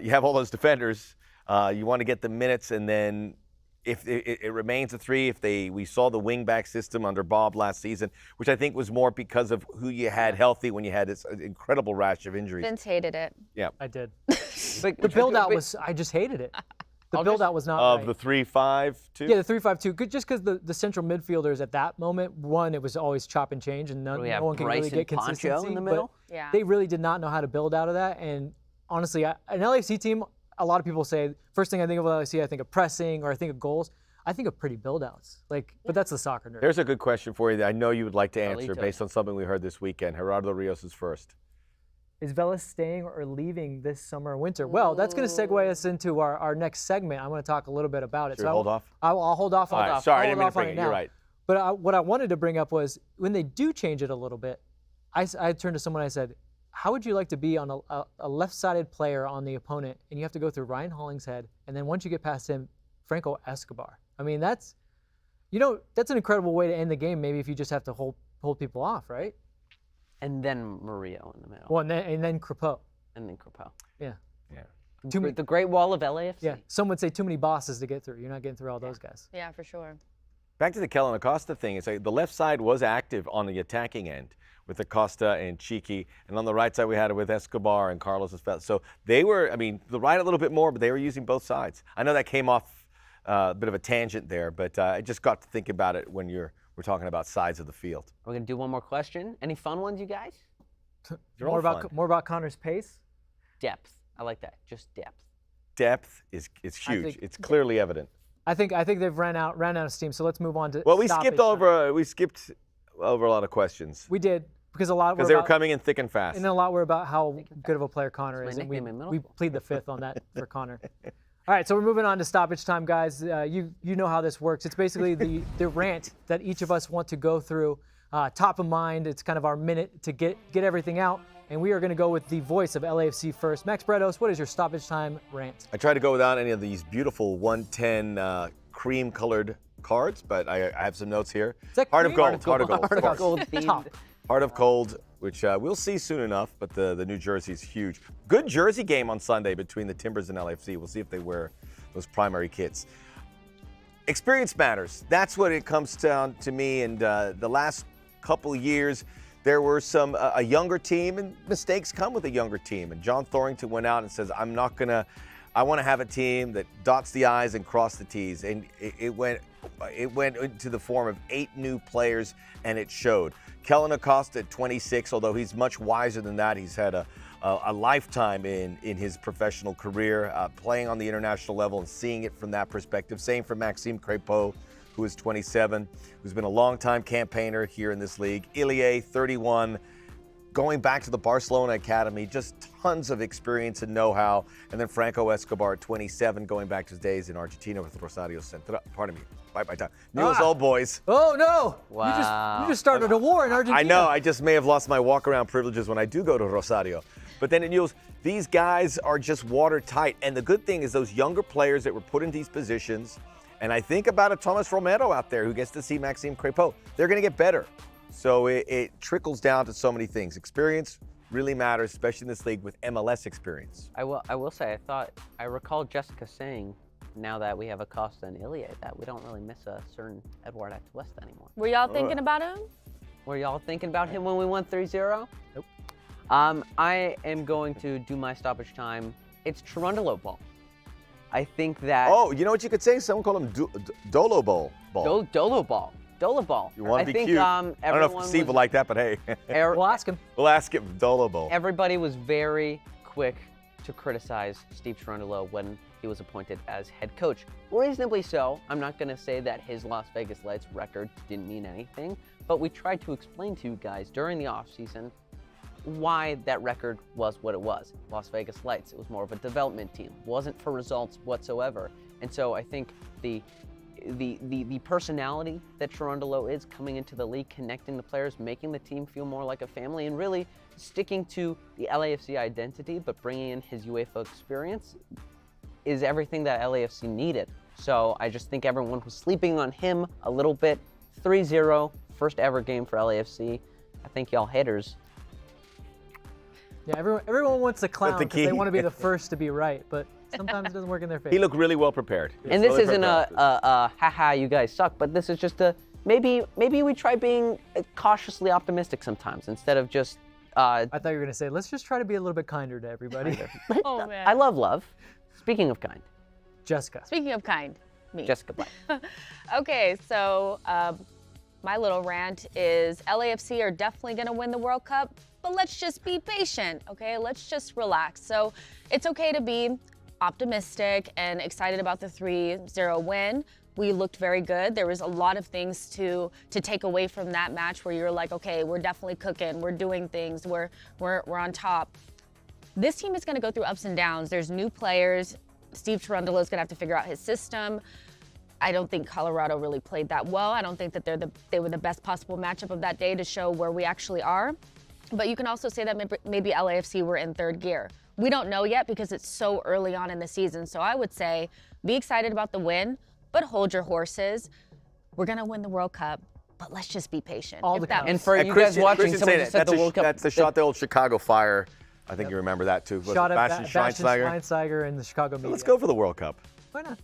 You have all those defenders. You want to get the minutes, and then if it remains a 3, we saw the wing-back system under Bob last season, which I think was more because of who you had healthy when you had this incredible rash of injuries. Vince hated it. Yeah. I did. The build-out I just hated it. The build-out was not of right. the 3-5-2? Yeah, the 3-5-2. Just because the central midfielders at that moment, one, it was always chop and change, and no one can really get consistency. In the middle? Yeah. They really did not know how to build out of that. And honestly, an LAFC team, a lot of people say, first thing I think of LAFC, I think of pressing or I think of goals. I think of pretty build-outs. But that's the soccer nerd. There's a good question for you that I know you would like to answer based on something we heard this weekend. Gerardo Rios is first. Is Vela staying or leaving this summer or winter? Well, that's going to segue us into our next segment. I want to talk a little bit about it. Should we hold off? I'll hold off on it. Sorry, I didn't mean to bring it. You're right. But what I wanted to bring up was when they do change it a little bit, I turned to someone and I said, how would you like to be on a left-sided player on the opponent, and you have to go through Ryan Hollingshead, and then once you get past him, Franco Escobar? I mean, that's an incredible way to end the game, maybe if you just have to hold people off, right? And then Murillo in the middle. Well, and then Crepeau. And then Crepeau. Yeah. Yeah. The Great Wall of LAFC. Yeah. Some would say too many bosses to get through. You're not getting through all those guys. Yeah, for sure. Back to the Kellen Acosta thing. It's like the left side was active on the attacking end with Acosta and Chiqui, and on the right side we had it with Escobar and Carlos Vela. So they were, the right a little bit more, but they were using both sides. I know that came off a bit of a tangent there, but I just got to think about it when we're talking about sides of the field. We're going to do one more question. Any fun ones, you guys? More about Connor's pace? Depth. I like that. Just depth. Depth is huge. It's clearly evident. I think they've ran out of steam. So let's move on to. Well, we skipped over a lot of questions. We did because they were coming in thick and fast. And a lot were about how good of a player Connor is, and we plead the fifth on that for Connor. All right, so we're moving on to stoppage time, guys. You know how this works. It's basically the rant that each of us want to go through. Top of mind, it's kind of our minute to get everything out. And we are going to go with the voice of LAFC first. Max Bretos, what is your stoppage time rant? I tried to go without any of these beautiful 110 cream-colored cards, but I have some notes here. Heart of Gold. Heart of Gold. Heart of Gold, which we'll see soon enough, but the New Jersey is huge. Good Jersey game on Sunday between the Timbers and LAFC. We'll see if they wear those primary kits. Experience matters. That's what it comes down to me. And the last couple years, there were a younger team, and mistakes come with a younger team. And John Thornton went out and says, I want to have a team that dots the I's and cross the T's. And it went into the form of 8 new players, and it showed. Kellen Acosta at 26, although he's much wiser than that. He's had a a lifetime in his professional career, playing on the international level and seeing it from that perspective. Same for Maxime Crepeau, who is 27, who's been a long-time campaigner here in this league. Ilie, 31, going back to the Barcelona Academy, just tons of experience and know-how. And then Franco Escobar, 27, going back to his days in Argentina with Rosario Central. Pardon me. Bye time. Newell's old boys. Oh no! Wow. You just started a war in Argentina. I know. I just may have lost my walk-around privileges when I do go to Rosario. But then at Newell's, these guys are just watertight. And the good thing is those younger players that were put in these positions, and I think about a Thomas Romero out there who gets to see Maxime Crepeau, they're going to get better. So it trickles down to so many things. Experience really matters, especially in this league with MLS experience. I will say, I recall Jessica saying, now that we have Acosta and Ilie, that we don't really miss a certain Edward at West anymore. Were y'all thinking about him? Were y'all thinking about him when we won 3-0? Nope. I am going to do my stoppage time. It's Cherundolo ball. I think that... Oh, you know what you could say? Someone called him Dolo ball. Dolo ball. Dolo ball. You want to be think, cute. I don't know if Steve would like that, but hey. We'll ask him. We'll ask him. Dolo ball. Everybody was very quick to criticize Steve Cherundolo when he was appointed as head coach. Reasonably so. I'm not going to say that his Las Vegas Lights record didn't mean anything, but we tried to explain to you guys during the offseason why that record was what it was. Las Vegas Lights, it was more of a development team. It wasn't for results whatsoever. And so I think the personality that Cherundolo is coming into the league, connecting the players, making the team feel more like a family, and really sticking to the LAFC identity, but bringing in his UEFA experience is everything that LAFC needed. So I just think everyone was sleeping on him a little bit. 3-0, first ever game for LAFC. I think y'all haters. Yeah, everyone wants to clown because they want to be the first to be right, but sometimes it doesn't work in their favor. He looked really well prepared. And this isn't a haha, you guys suck, but this is just a maybe we try being cautiously optimistic sometimes instead of just. I thought you were gonna say, let's just try to be a little bit kinder to everybody. Oh man. I love love. Speaking of kind. Jessica. Speaking of kind, me. Jessica Black. Okay, so my little rant is LAFC are definitely going to win the World Cup, but let's just be patient, okay? Let's just relax. So it's okay to be optimistic and excited about the 3-0 win. We looked very good. There was a lot of things to take away from that match where you're like, okay, we're definitely cooking, we're doing things, we're on top. This team is going to go through ups and downs. There's new players. Steve Cherundolo is going to have to figure out his system. I don't think Colorado really played that well. I don't think that they were the best possible matchup of that day to show where we actually are. But you can also say that maybe LAFC were in third gear. We don't know yet because it's so early on in the season. So I would say be excited about the win, but hold your horses. We're going to win the World Cup, but let's just be patient. And for you guys watching, someone just said the World Cup. That's the shot the old Chicago Fire. I think you remember that too. Shot at Bastian Schweinsteiger in the Chicago media. Let's go for the World Cup. Why not?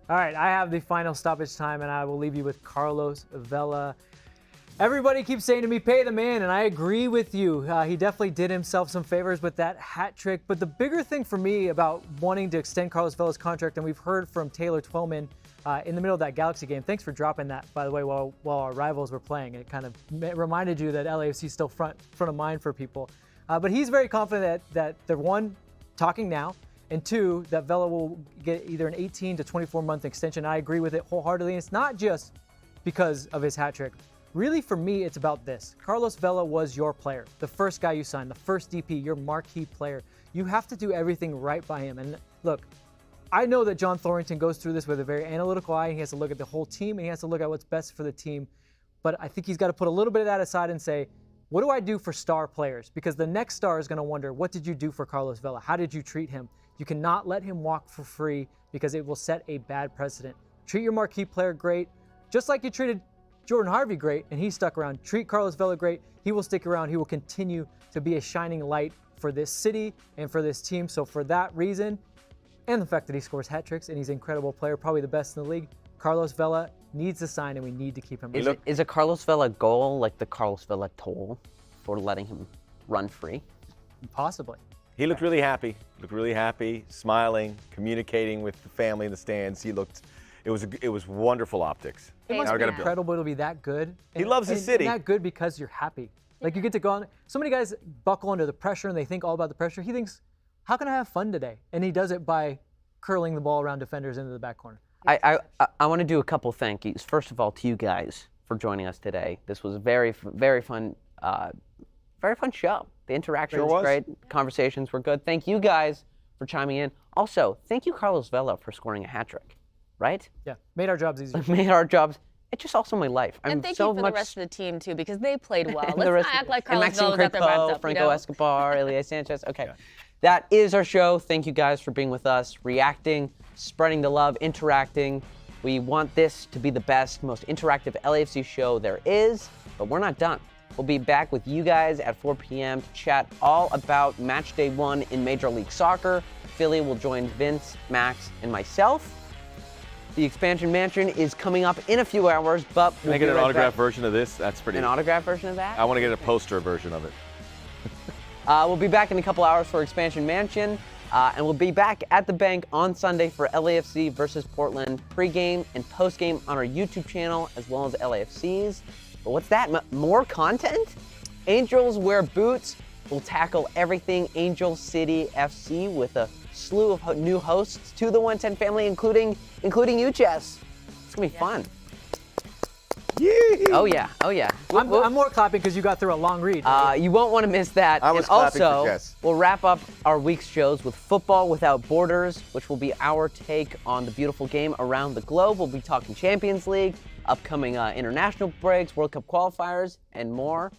All right, I have the final stoppage time, and I will leave you with Carlos Vela. Everybody keeps saying to me, pay the man, and I agree with you. He definitely did himself some favors with that hat trick. But the bigger thing for me about wanting to extend Carlos Vela's contract, and we've heard from Taylor Twellman in the middle of that Galaxy game. Thanks for dropping that, by the way, while our rivals were playing. It kind of reminded you that LAFC is still front of mind for people. But he's very confident that they're, one, talking now, and two, that Vela will get either an 18 to 24-month extension. I agree with it wholeheartedly. And it's not just because of his hat trick. Really, for me, it's about this. Carlos Vela was your player, the first guy you signed, the first DP, your marquee player. You have to do everything right by him. And look, I know that John Thornton goes through this with a very analytical eye, and he has to look at the whole team, and he has to look at what's best for the team. But I think he's got to put a little bit of that aside and say, what do I do for star players? Because the next star is going to wonder, what did you do for Carlos Vela? How did you treat him? You cannot let him walk for free because it will set a bad precedent. Treat your marquee player great, just like you treated Jordan Harvey great, and he stuck around. Treat Carlos Vela great. He will stick around. He will continue to be a shining light for this city and for this team. So for that reason, and the fact that he scores hat tricks and he's an incredible player, probably the best in the league, Carlos Vela needs to sign, and we need to keep him. Is a Carlos Vela goal like the Carlos Vela toll for letting him run free? Possibly. He looked really happy. Smiling, communicating with the family in the stands. It was wonderful optics. It must be incredible to be that good. He loves his city. And that good because you're happy. Like you get to go on. So many guys buckle under the pressure and they think all about the pressure. He thinks, how can I have fun today? And he does it by curling the ball around defenders into the back corner. I want to do a couple thank yous. First of all, to you guys for joining us today. This was a very fun show. The interaction was great. Conversations were good. Thank you guys for chiming in. Also, thank you, Carlos Vela, for scoring a hat trick. Right? Yeah, made our jobs easier. Made our jobs. It's just also my life. And thank you for the rest of the team too, because they played well. Let's not act like Carlos Vela got their wrapped up. Franco Escobar, Elias Sanchez. Okay, that is our show. Thank you guys for being with us, reacting, spreading the love, interacting. We want this to be the best, most interactive LAFC show there is, but we're not done. We'll be back with you guys at 4 p.m. to chat all about match day 1 in Major League Soccer. Philly will join Vince, Max, and myself. The Expansion Mansion is coming up in a few hours, but Can I get an autographed version of this? That's pretty. An autographed version of that? I want to get a poster version of it. We'll be back in a couple hours for Expansion Mansion, and we'll be back at the bank on Sunday for LAFC versus Portland pregame and postgame on our YouTube channel, as well as LAFC's. But what's that? More content? Angels Wear Boots will tackle everything Angel City FC with a slew of new hosts to the 110 family, including you, Jess. It's gonna be fun. Yee! Oh yeah, oh yeah. I'm more clapping because you got through a long read. You won't want to miss that. I was and clapping also, for Jess. we'll wrap up our week's shows with Football Without Borders, which will be our take on the beautiful game around the globe. We'll be talking Champions League, upcoming international breaks, World Cup qualifiers, and more.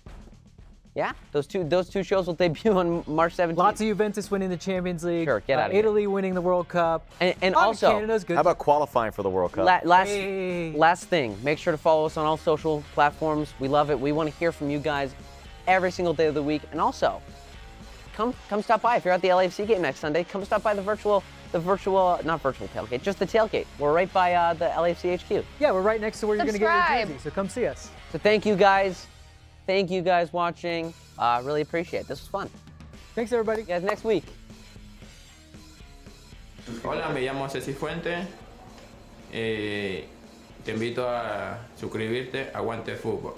Yeah, those two shows will debut on March 17th. Lots of Juventus winning the Champions League. Sure, get out of here. Italy winning the World Cup. And also, Canada's good. How about qualifying for the World Cup? Last thing, make sure to follow us on all social platforms. We love it. We want to hear from you guys every single day of the week. And also, come stop by if you're at the LAFC game next Sunday. Come stop by not virtual tailgate, just the tailgate. We're right by the LAFC HQ. Yeah, we're right next to where you're going to get your jersey. So come see us. So thank you guys. Thank you guys watching. Really appreciate it. This was fun. Thanks, everybody. See you guys next week. Hola, me llamo Ceci Fuente. Te invito a suscribirte a Aguante Fútbol.